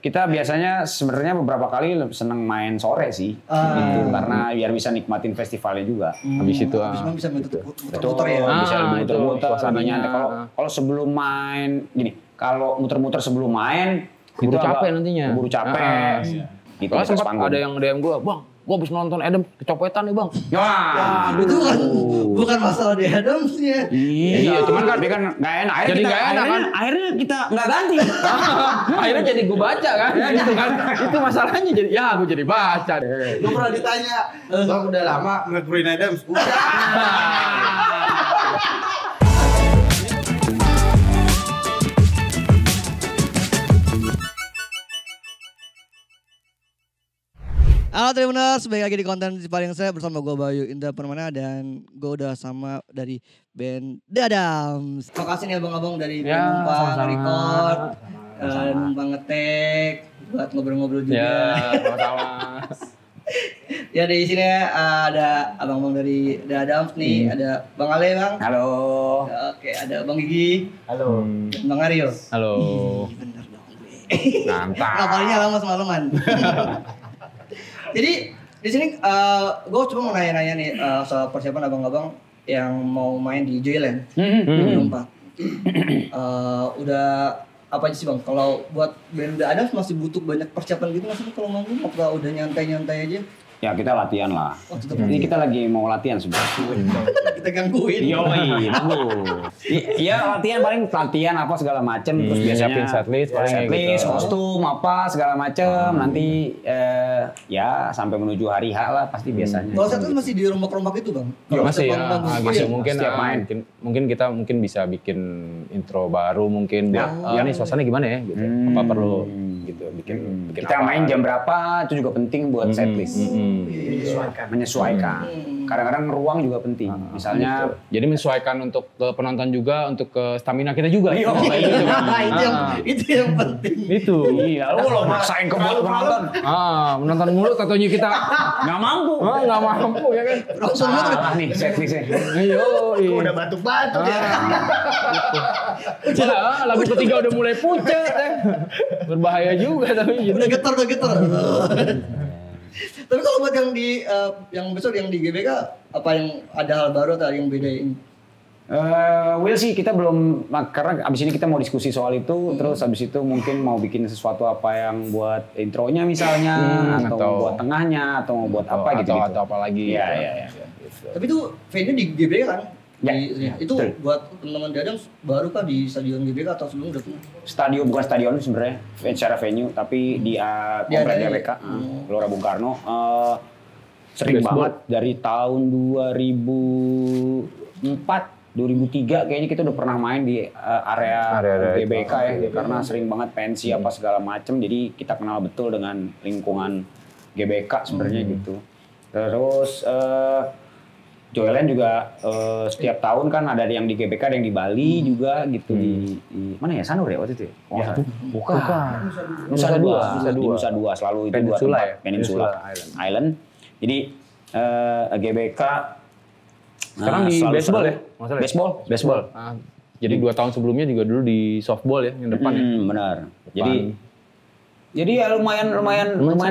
kita biasanya sebenarnya beberapa kali seneng main sore sih, gitu, karena biar bisa nikmatin festivalnya juga. Habis itu Habis bisa Betul, ya. bisa lebih muter-muter, suasananya. lebih nyantai. Kalau sebelum main, gini, kalau muter-muter sebelum main, Keburu itu capek agak nantinya. Keburu capek. Gitu, Soalnya di atas sempat panggung. ada yang DM gue, Bang, gue habis nonton Adam kecopetan nih Bang. Wah, Itu kan bukan masalah di Adams-nya. iya, cuman kan dia kan nggak enak. Jadi nggak enak kan? Akhirnya kita nggak ganti. Akhirnya jadi gue baca kan, gitu kan. Itu masalahnya jadi, ya gue jadi baca deh. Gue pernah ditanya, Bang udah lama ngeliat Bryan Adams? Udah. Halo Tribuners, balik lagi di konten paling saya bersama gue Bayu Indra Permana dan gue udah sama dari band The Adams. Makasih nih abang-abang dari Ya, numpang sama-sama. record, numpang ngetek, buat ngobrol-ngobrol juga. Ya, sama-sama. Ya di sini ada abang-abang dari The Adams nih, ada Bang Ale Bang. Halo. Oke, ada Bang Gigi. Halo. Dan Bang Aryo. Halo. Ih, bener dong gue. Mantap. Ngapalnya lama semalaman. Jadi di sini gue cuma mau nanya-nanya nih soal persiapan abang-abang yang mau main di Joyland 2024. Udah apa aja sih Bang? Kalau buat band The Adams masih butuh banyak persiapan gitu nggak sih kalau manggung? Apa udah nyantai-nyantai aja? Ya kita latihan lah. Oh, tetap Ini kita lagi mau latihan sebenarnya. kita gangguin. Yoi, bagus. Iya latihan paling latihan apa segala macem, terus biasanya nyiapin setlist paling kayak gitu. kostum apa segala macem. Nanti ya sampai menuju hari H lah pasti biasanya. Kalau saya tuh masih di rombak-rombak itu Bang. Kalau Masih ya, manggung. masih Iya. mungkin setiap main. mungkin kita bisa bikin intro baru mungkin buat ini suasana gimana ya gitu. Apa perlu gitu bikin Kita apa. main jam berapa itu juga penting buat setlist. Menyesuaikan. Kadang-kadang ruang juga penting. Misalnya Jadi menyesuaikan untuk ke penonton juga, untuk ke stamina kita juga. Iya. itu yang penting. Itu. iya, lo maksain ke buat penonton. Menonton mulu katanya kita Nggak mampu. nggak mampu ya kan. Salah nih setlistnya. Yo, Udah batuk-batuk ya. lagu ketiga udah mulai pucat ya. Berbahaya juga tapi Udah getar. Tapi kalau buat yang di yang besok yang di GBK apa yang ada hal baru atau yang beda ini? Will sih kita belum, karena abis ini kita mau diskusi soal itu, terus abis itu mungkin mau bikin sesuatu apa yang buat intronya misalnya, atau mau buat tengahnya, atau mau buat apa gitu. atau apa lagi. Iya. Tapi itu venue di GBK kan? Ya, Itu betul. buat teman-teman Dadang baru kah di stadion GBK atau sebelum udah pernah? Stadion, bukan stadion sebenarnya, secara venue, tapi di komplek ada- GBK, Gelora Bung Karno. Sering Baseball. banget dari tahun 2004, 2003 kayaknya kita udah pernah main di area GBK ya, karena sering banget pensi apa segala macem, jadi kita kenal betul dengan lingkungan GBK sebenarnya gitu. Terus Joyland juga setiap tahun kan ada yang di GBK, ada yang di Bali juga gitu, di mana ya, Sanur ya waktu itu ya? Oh, bukan. Nusa Dua. Di Nusa Dua selalu itu dua Peninsula tempat. ya? Peninsula Island. Jadi GBK Sekarang di selalu baseball seru. ya? Masalah ya? Baseball. Jadi 2 tahun sebelumnya juga dulu di softball ya yang depan ya. Benar. Jadi ya lumayan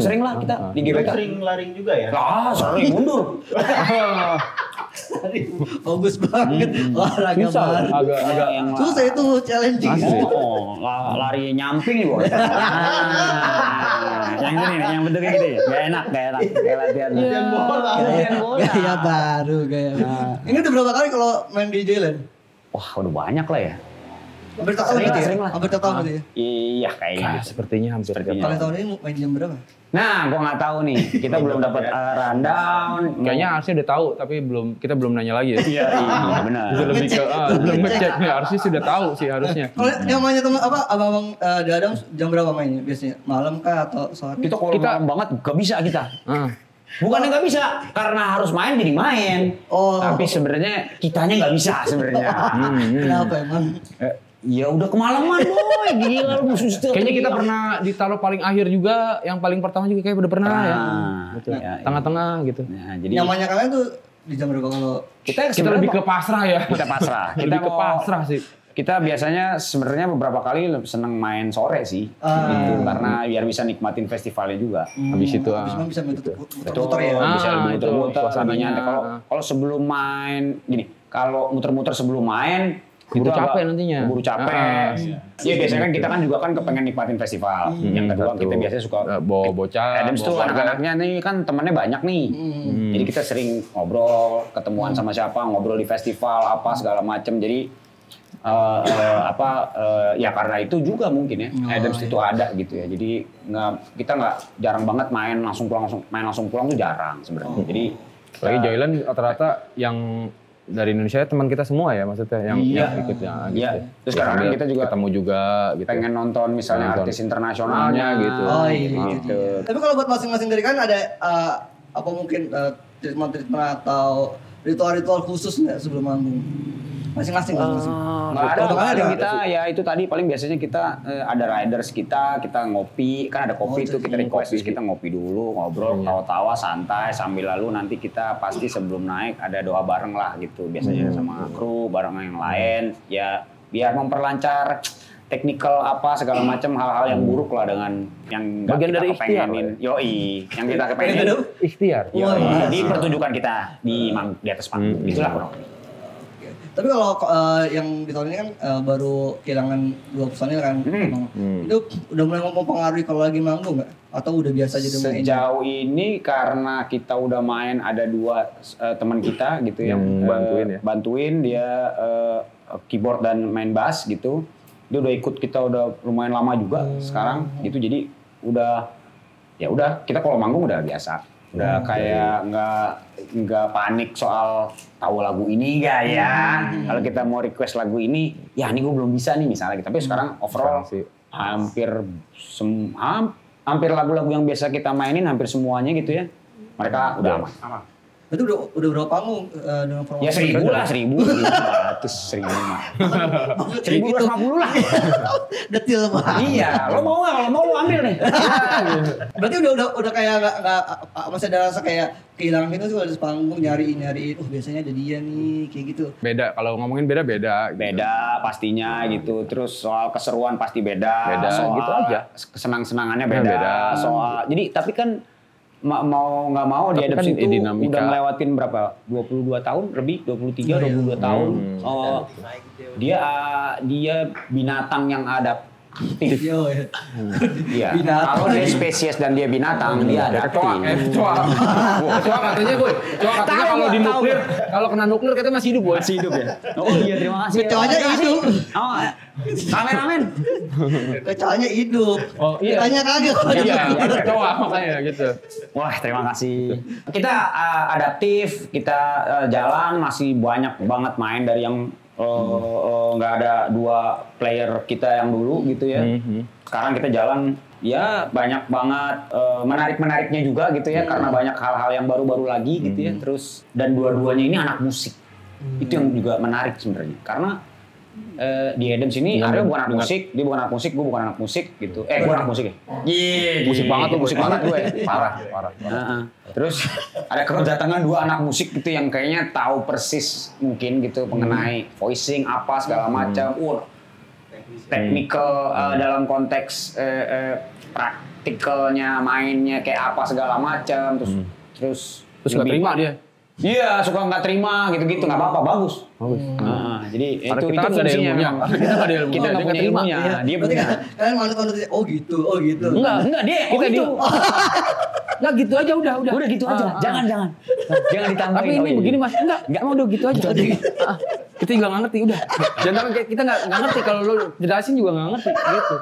sering lah kita di GBK. Sering laring juga ya? Sering mundur. Bagus banget olahraga Susah, baru. agak yang Susah itu challenging. lari nyamping gua. Yang ini nih, yang bentuknya gini. Gak enak. Kayak latihan. Latihan bola. Gaya baru gaya. Ini udah berapa kali kalau main di Joyland? Wah, udah banyak lah ya. Hampir tahun gitu ya? Sering lah. Hampir tahun gitu ya? Iya, kayaknya. Ah, sepertinya hampir tiap Sepertinya. Kalian tahun ini main jam berapa? Nah, gua nggak tahu nih. Kita belum dapat rundown. Kayaknya Arsi udah tahu tapi kita belum nanya lagi ya. Iya, benar. Itu lebih ke belum ngecek nih. Arsi sudah tahu sih harusnya. Kalau yang mainnya teman apa abang-abang The Adams jam berapa mainnya biasanya? Malam kah atau sore? Kita kalau malam banget gak bisa kita. Bukannya nggak bisa, karena harus main jadi main. Oh. Tapi sebenarnya kitanya nggak bisa sebenarnya. Kenapa emang? Ya udah kemalaman boy, gila lu suster. Kayaknya kita pernah ditaruh paling akhir juga, yang paling pertama juga kayak udah pernah ya. Betul. Ya, Tengah-tengah gitu. Nah, jadi Nyamannya kalian tuh di jam berapa kalau kita Kita lebih ke pasrah ya. kita pasrah. Lebih ke pasrah sih. Kita biasanya sebenarnya beberapa kali seneng main sore sih, gitu, karena biar bisa nikmatin festivalnya juga. Habis itu Habis main bisa Betul, muter-muter ya. bisa lebih muter-muter, lebih suasananya. nyantai. Kalau sebelum main, gini, kalau muter-muter sebelum main, Keburu itu capek agak nantinya. Keburu capek. Iya biasanya kan kita kan juga kan kepengen nikmatin festival. Yang kedua kita biasanya suka bawa bocah, Adams tuh anak-anaknya nih kan temennya banyak nih. Jadi kita sering ngobrol, ketemuan sama siapa, ngobrol di festival apa segala macem. Jadi ya karena itu juga mungkin ya Adams itu ada gitu ya. Jadi kita nggak jarang banget main langsung pulang tuh jarang sebenarnya. Jadi lagi Joyland rata-rata yang dari Indonesia teman kita semua ya maksudnya yang ikutnya gitu. Iya. Terus sekarang kita juga ketemu juga gitu. pengen nonton misalnya artis internasionalnya gitu. Oh, iya. Gitu. Tapi kalau buat masing-masing dari kan ada apa mungkin treatment atau ritual-ritual khusus nggak sebelum manggung? Masing-masing. Nggak ada kita ya itu tadi paling biasanya kita ada riders kita ngopi kan ada kopi itu kita request terus kita ngopi dulu ngobrol tawa-tawa santai sambil lalu nanti kita pasti sebelum naik ada doa bareng lah gitu biasanya sama kru bareng yang lain ya biar memperlancar teknikal apa segala macam hal-hal yang buruk lah dengan yang bagian kita dari kepengenin yang kita kepengenin ikhtiar. di pertunjukan kita di atas panggung itulah kurang lebih. Tapi kalau yang di tahun ini kan baru kehilangan 2 personil kan, itu udah mulai mempengaruhi kalau lagi manggung nggak? Atau udah biasa aja main? Sejauh ini karena kita udah main ada 2 teman kita gitu yang bantuin dia keyboard dan main bass gitu. Dia udah ikut kita udah lumayan lama juga sekarang gitu jadi udah kita kalau manggung udah biasa. Udah kayak nggak panik soal tahu lagu ini nggak ya. Kalau kita mau request lagu ini, ya ini gue belum bisa nih misalnya. Tapi sekarang overall hampir lagu-lagu yang biasa kita mainin hampir semuanya gitu ya. Mereka udah aman. Itu udah berapa panggung dengan formasi? Ya 1.000 lah, 1.000 mah. 1.250 lah. Detil Pak. Iya, lo mau nggak? Kalau mau lo ambil nih. Berarti udah kayak nggak masih ada rasa kayak kehilangan gitu sih kalau di panggung nyariin. Biasanya ada dia nih kayak gitu. Beda kalau ngomongin beda. Beda pastinya gitu. Terus soal keseruan pasti beda. Soal gitu aja. Kesenang-senangannya beda. Soal jadi tapi kan mau nggak mau di Adams itu udah ngelewatin berapa 22 tahun lebih 23 22 tahun dia binatang yang adaptif. Iya. Kalau dia spesies dan dia binatang dia adaptif. Kecoa katanya boy. Kecoa katanya kalau di nuklir kalau kena nuklir kita masih hidup boy. Masih hidup ya. Oh iya terima kasih. Kecoanya hidup. Kameramen. Kecoanya hidup. Oh iya. Kitanya kagak. Iya, kecoa makanya gitu. Wah terima kasih. Kita adaptif, kita jalan masih banyak banget main dari yang nggak ada 2 player kita yang dulu gitu ya. Sekarang kita jalan ya banyak banget menarik-menariknya juga gitu ya karena banyak hal-hal yang baru-baru lagi gitu ya. Terus dan dua-duanya ini anak musik. Itu yang juga menarik sebenarnya karena di Adams ini Aryo bukan anak musik, dia bukan anak musik, gue bukan anak musik gitu. Gue anak musik ya? Iya, musik banget tuh, musik banget gue. Parah. Terus ada kedatangan 2 anak musik gitu yang kayaknya tahu persis mungkin gitu mengenai voicing apa segala macam. Technical dalam konteks praktikalnya mainnya kayak apa segala macam. Terus nggak terima dia. Iya, suka nggak terima gitu-gitu, nggak apa-apa, bagus. Nah, jadi itu fungsinya. Kita nggak punya ilmunya, dia punya. Kalian manut oh gitu. Enggak, dia gitu. Nggak gitu aja udah. Udah gitu aja, jangan ditambahin. Tapi ini begini mas, enggak mau udah gitu aja. Kita juga nggak ngerti udah. Jangan kita nggak ngerti kalau lo jelasin juga nggak ngerti gitu.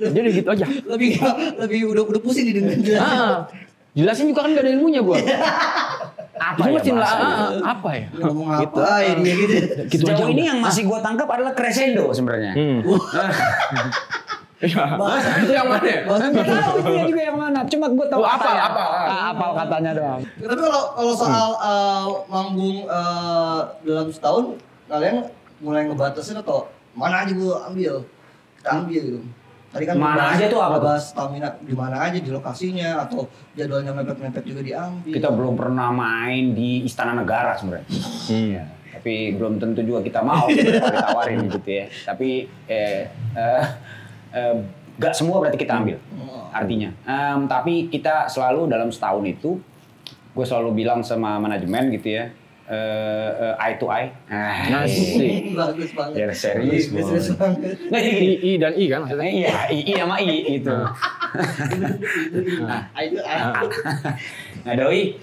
Jadi gitu aja. Lebih udah pusing didengar jelasin. Jelasin juga kan nggak ada ilmunya gua. Apa ya apa ya? Ngomong gitu. Apa ya dia gitu. Sejauh ini yang masih gue tangkap adalah crescendo sebenarnya. Itu yang mana? Enggak tahu itu juga yang mana. Cuma gue tahu apa katanya doang. Tapi kalau soal manggung dalam setahun kalian mulai ngebatasin atau mana aja gue ambil? Kita ambil gitu. Tadi kan mana aja tuh apa tuh? Stamina di mana aja di lokasinya atau jadwalnya mepet-mepet juga diambil. Kita belum pernah main di Istana Negara sebenarnya. Tapi belum tentu juga kita mau ditawarin gitu ya. Tapi gak semua berarti kita ambil artinya. Tapi kita selalu dalam setahun itu, gue selalu bilang sama manajemen gitu ya, eye to eye. Nasi. Bagus banget. Ya serius. Bagus banget. Nah, jadi I dan I kan maksudnya. iya, I sama I itu. Nah, Doi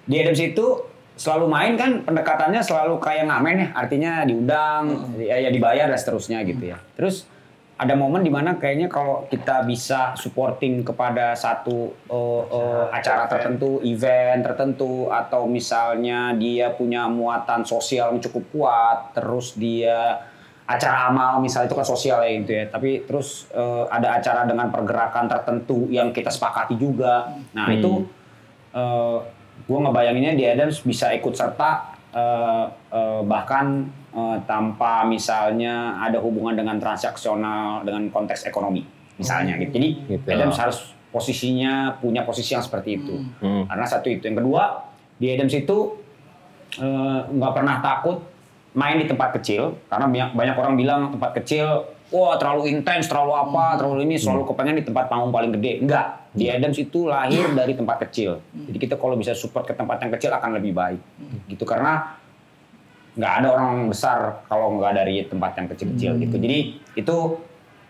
di Adams itu selalu main kan, pendekatannya selalu kayak ngamen ya, artinya diundang, ya dibayar dan seterusnya gitu ya. Terus ada momen dimana kayaknya kalau kita bisa supporting kepada satu acara tertentu, event tertentu, atau misalnya dia punya muatan sosial yang cukup kuat, terus dia acara amal misalnya itu kan sosial ya gitu ya, tapi terus ada acara dengan pergerakan tertentu yang kita sepakati juga. Nah itu gue ngebayanginnya di Adams bisa ikut serta bahkan tanpa misalnya ada hubungan dengan transaksional dengan konteks ekonomi misalnya gitu. Jadi Adams harus posisinya punya posisi yang seperti itu. Karena satu itu. Yang kedua di Adams itu nggak pernah takut main di tempat kecil, karena banyak orang bilang tempat kecil wah terlalu intens, terlalu apa, terlalu ini, selalu kepengen di tempat panggung paling gede. Enggak, di Adams itu lahir dari tempat kecil. Jadi kita kalau bisa support ke tempat yang kecil akan lebih baik. Gitu, karena nggak ada orang besar kalau nggak dari tempat yang kecil-kecil gitu. Jadi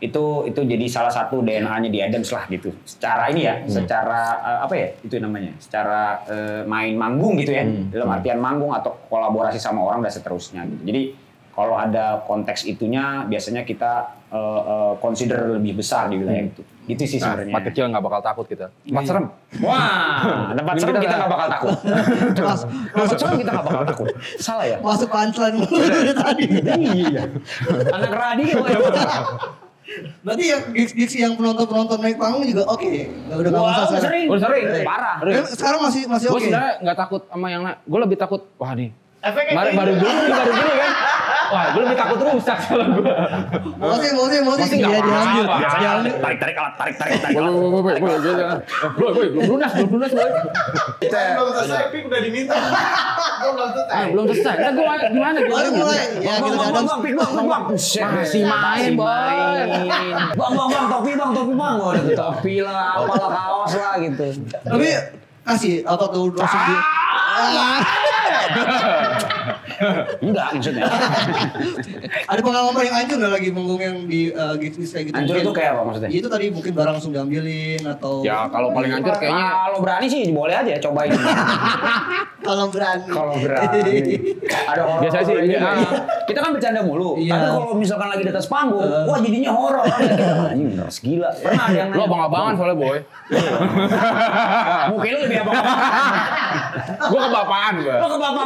itu jadi salah satu DNA-nya di Adams lah gitu. Secara ini ya, secara apa ya itu namanya, secara main manggung gitu ya, dalam artian manggung atau kolaborasi sama orang dan seterusnya gitu. Jadi kalau ada konteks itunya biasanya kita consider lebih besar di wilayah itu. Itu sih sebenarnya. Tempat kecil nggak bakal takut kita. Tempat serem. Wah, tempat serem kita nggak bakal takut. Tempat serem kita nggak bakal takut. Salah ya? Masuk punchline dari tadi. Iya. Anak radio ya. Berarti ya gigs yang penonton naik panggung juga oke. Udah nggak masalah. Sering. Sering. Parah. Sekarang masih Gue oke. sebenarnya nggak takut sama yang lain. Gue lebih takut, wah nih. Baru gini kan. Wah, gue lebih takut rusak kalau gue. Masih nggak dia diambil. apa-apa. Tarik alat. Belum lunas. Belum selesai, Pik udah diminta. Belum selesai. Kita gue gimana? Baru mulai. Ya kita ada. Bang. Masih main, boy. Bang, topi bang. Topi lah, apalah kaos lah gitu. Tapi kasih apa tuh langsung dia. Enggak maksudnya. Ada pengalaman paling hancur nggak lagi manggung yang di gigs kayak gitu? Hancur itu kayak apa maksudnya? Itu tadi mungkin barang langsung diambilin atau Ya kalau paling hancur kayaknya Kalau berani sih boleh aja cobain. kalau berani. Ada horor. Biasa sih, ini. iya. Kita kan bercanda mulu. Iya. Tapi kalau misalkan lagi di atas panggung, wah jadinya horor. Anjing bener gila. Pernah ada yang lo abang-abangan soalnya, boy. mungkin lu lebih abang-abangan. Gue kebapaan gue. Lo ke bapak.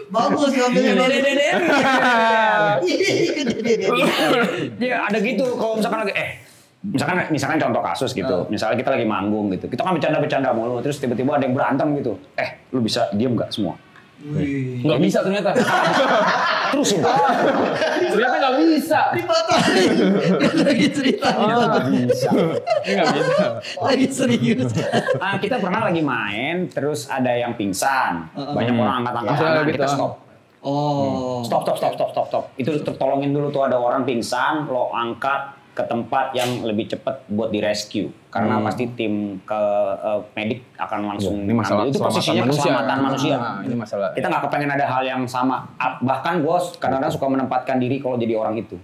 Bagus ngambilnya. Dede. Ya ada gitu kalau misalkan lagi misalkan contoh kasus gitu. Misalnya kita lagi manggung gitu. Kita kan bercanda-bercanda mulu terus tiba-tiba ada yang berantem gitu. Lu bisa diem enggak semua? Nggak bisa ternyata. Terusin. Ternyata nggak bisa. Dipatahin. Lagi cerita. Nggak bisa. Lagi serius. Kita pernah lagi main terus ada yang pingsan. Banyak orang angkat-angkat tangan, Gitu. kita stop. Stop. Itu tolongin dulu tuh ada orang pingsan, lo angkat ke tempat yang lebih cepat buat di rescue karena pasti tim ke medik akan langsung ini masalah itu posisinya keselamatan manusia. Ini masalah. Kita nggak kepengen ada hal yang sama. Bahkan gue kadang-kadang suka menempatkan diri kalau jadi orang itu.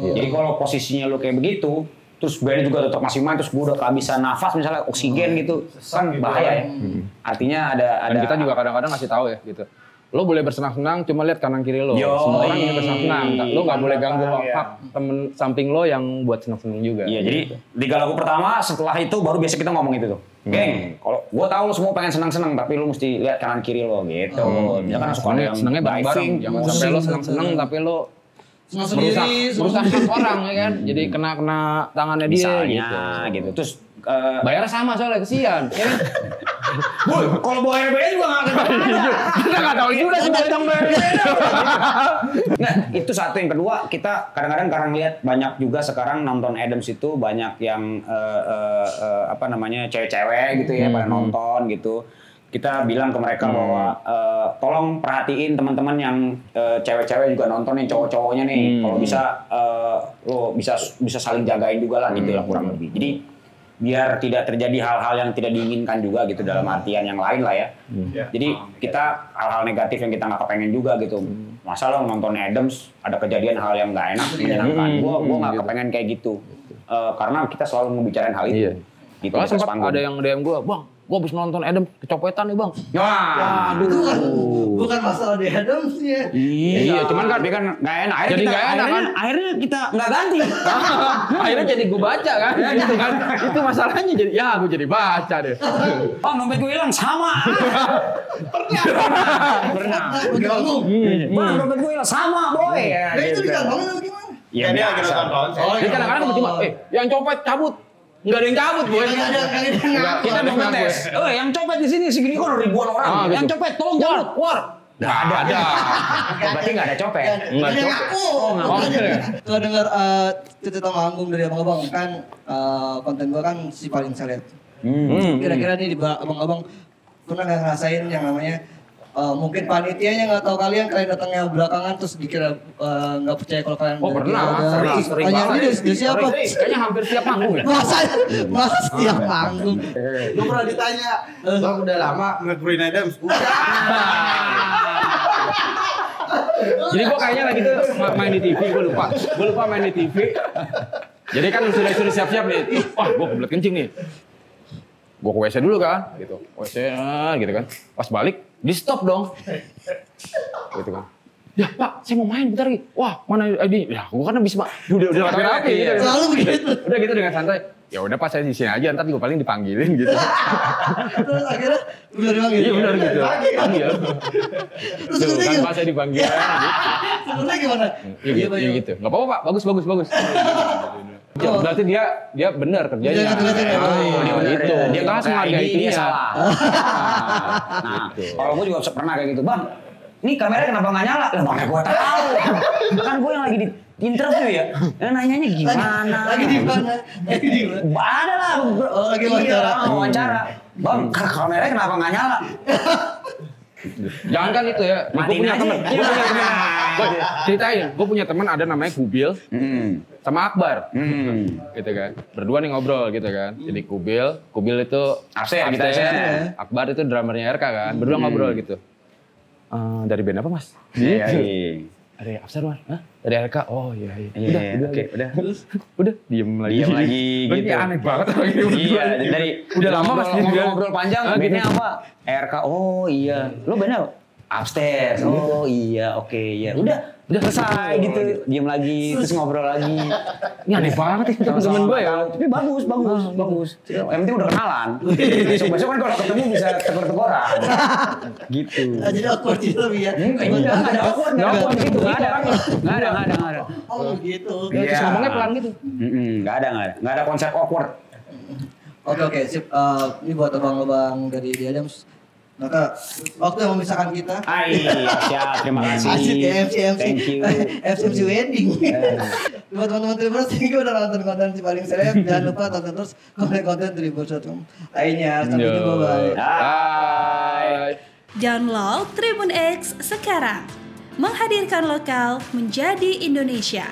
Jadi kalau posisinya lo kayak begitu, terus band juga tetap masih main, terus gue udah kehabisan nafas misalnya oksigen gitu, kan bahaya ya. Artinya ada. Dan kita juga kadang-kadang ngasih tahu ya gitu. Lo boleh bersenang-senang, cuma lihat kanan kiri lo. Semua orang ingin bersenang-senang. Lo nggak boleh ganggu hak temen samping lo yang buat senang-senang juga. Iya, jadi 3 lagu pertama setelah itu baru biasa kita ngomong itu tuh. Geng, kalau gue tahu lo semua pengen senang-senang, tapi lo mesti lihat kanan kiri lo gitu. Misalkan suka ada yang senangnya bareng-bareng. Jangan sampai lo senang-senang tapi lo merusak hak orang ya kan. Jadi kena tangannya dia gitu. Terus bayarnya sama soalnya kesian. Ya kan? Kalau bawa RBD juga nggak ada. Kita nggak tahu juga sih datang Nah, itu satu. Yang kedua, kita kadang-kadang karena lihat banyak juga sekarang nonton Adams itu banyak yang cewek-cewek gitu ya pada nonton gitu. kita bilang ke mereka bahwa tolong perhatiin teman-teman yang cewek-cewek juga nonton, yang cowok-cowoknya nih. Kalau bisa lo bisa saling jagain juga lah gitu lah kurang lebih. Jadi biar tidak terjadi hal-hal yang tidak diinginkan juga gitu dalam artian yang lain lah ya. Jadi kita hal-hal negatif yang kita nggak kepengen juga gitu. Masa lo nonton Adams ada kejadian hal yang nggak enak menyenangkan. Gua nggak kepengen kayak gitu. Karena kita selalu ngebicarain hal itu. Gitu, sempat ada yang DM gue, bang, gue habis nonton Adam kecopetan nih bang. Wah, bukan masalah di Adams-nya. Iya, cuman kan dia kan nggak enak. Jadi nggak enak kan? Akhirnya kita nggak ganti. Akhirnya jadi gue baca kan, gitu kan? Itu masalahnya jadi, ya gue jadi baca deh. Oh, dompet gue hilang sama. Pernah. Bang, dompet gue hilang sama, boy. Nah itu dikantongin atau gimana? Iya, dia lagi nonton konser. Jadi kadang-kadang tiba-tiba, yang copet cabut. Nggak ada yang cabut, boy. Kita dompet tes. Oh, yang copet di sini segini kan ribuan orang. Yang copet tolong cabut, keluar. Nggak ada. Berarti nggak ada copet. Nggak ada. Kalau dengar cerita manggung dari abang-abang kan konten gua kan si paling seleb. Kira-kira nih di abang-abang pernah nggak ngerasain yang namanya mungkin panitianya nggak tahu kalian datangnya belakangan terus dikira nggak percaya kalau kalian pernah sering tanya banget. dia siapa? Kayaknya hampir setiap manggung ya. Masa setiap manggung. Gue pernah ditanya, bang udah lama nge-Green Adams. Jadi gue kayaknya lagi tuh main di TV, gue lupa main di TV. Jadi kan sudah siap-siap nih, wah gue kebelet kencing nih. Gue ke WC dulu kan, gitu. WC gitu kan. Pas balik, di stop dong. Gitu kan. Ya Pak, saya mau main bentar lagi. Wah, mana ID? Ya, gue kan habis udah rapi gitu. Selalu begitu. Udah gitu dengan santai. Ya udah Pak, saya di sini aja, ntar juga paling dipanggilin gitu. Terus akhirnya benar dipanggil. Iya benar gitu. Iya. Terus Tuh, sebenarnya kan Pak saya dipanggil. sebenarnya gimana? Iya gitu. Enggak apa-apa Pak, bagus. Ya, berarti dia benar kerjanya. Dia benar, itu. dia Kita harus menghargai dia dia. salah. Nah, kalau gue juga pernah kayak gitu, bang. Ini kamera kenapa nggak nyala? Lah mana gue tahu. Kan gue yang lagi di interview ya. Nanyanya gimana? Lagi di mana? Ada lah. Lagi wawancara. Wawancara. Bang, kamera kenapa nggak nyala? Jangan kan itu ya. Gue punya teman. Ceritain. Gue punya teman ada namanya Kubil sama Akbar. Gitu kan. Berdua nih ngobrol gitu kan. Jadi Kubil itu Absen. Akbar itu drummernya RK kan. Berdua ngobrol gitu. Dari band apa mas? Iya. Dari Absar mas? Hah? Dari RK? Oh iya. Udah. Udah diem lagi gitu. Aneh banget orang ini. Iya, dari udah lama mas ngobrol panjang. Bandnya apa? RK. Oh iya. Lo bandnya Upstairs. Oh iya, oke ya. Udah selesai gitu. Diam lagi, terus ngobrol lagi. Ini aneh banget ya teman-teman gue ya. Tapi bagus. Yang penting udah kenalan. Besok kan kalau ketemu bisa tegur-teguran. Gitu. Jadi awkward gitu lebih ya. Enggak ada awkward gitu. Enggak ada. Oh gitu. Terus ngomongnya pelan gitu. Enggak ada konsep awkward. Oke, sip. Ini buat abang-abang dari The Adams. Maka waktu yang memisahkan kita. Siap, terima kasih. Asik ya MC. Thank you. MC wedding. Buat teman-teman Tribuners, thank you udah nonton konten si paling seleb. Jangan lupa tonton terus konten Tribuners.com lainnya. Sampai jumpa, bye. Bye. Download Tribun X sekarang. Menghadirkan lokal menjadi Indonesia.